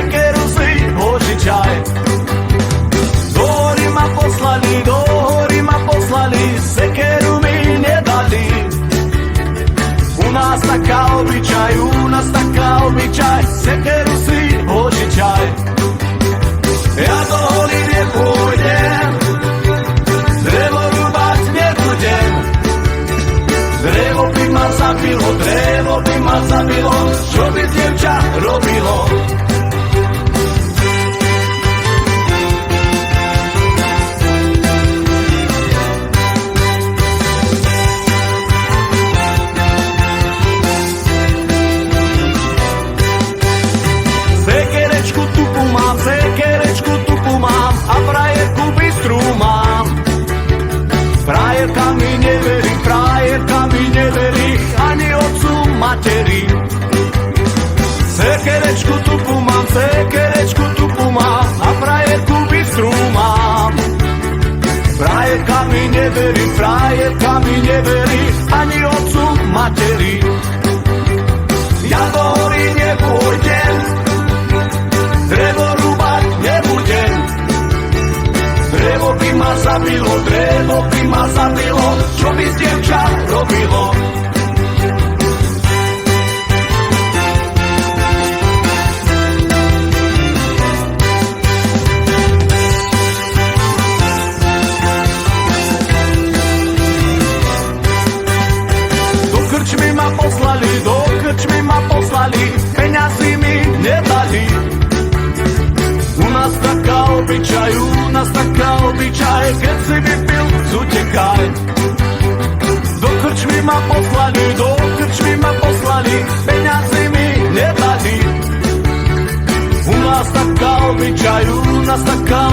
sekeru si požičaj. Do hory ma poslali, sekeru mi nedali. U nás taká obyčaj, sekeru si požičaj. Ja do hory nepôjdem, drevo rúbať nebudem. Drevo by ma zabilo, čo by dievča robilo. Sekerečku tupu mám a frajerku bystrú mám. Frajerka mi neverí, ani otcu materi. Sekerečku tupu mám a frajerku bystrú mám. Frajerka mi neverí, ani otcu materi. Ja do hory nepôjdem, drevo rúbať nebudem. Drevo by ma zabilo, čo by z dievča robilo. Do krčmy ma poslali, peňazí mi nedali. U nás taká obyčaj, keď si vypil, zutekaj. Do krčmy ma poslali, peňazí mi nedali. U nás taká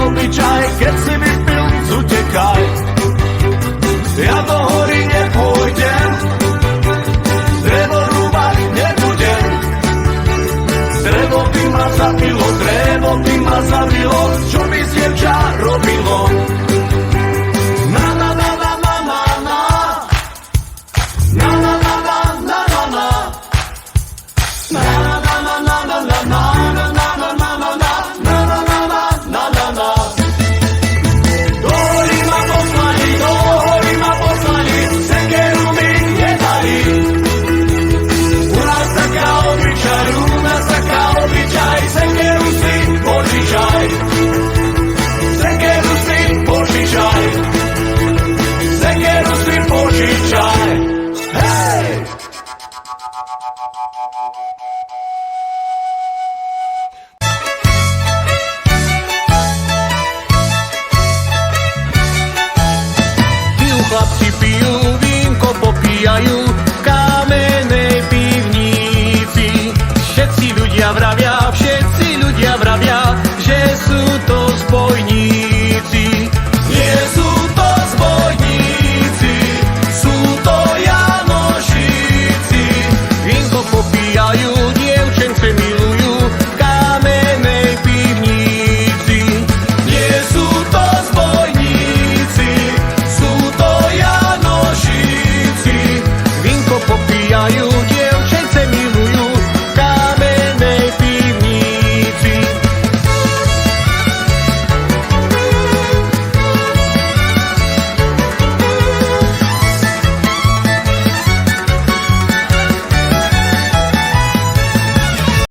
obyčaj, keď si vypil, zutekaj. Ja do hory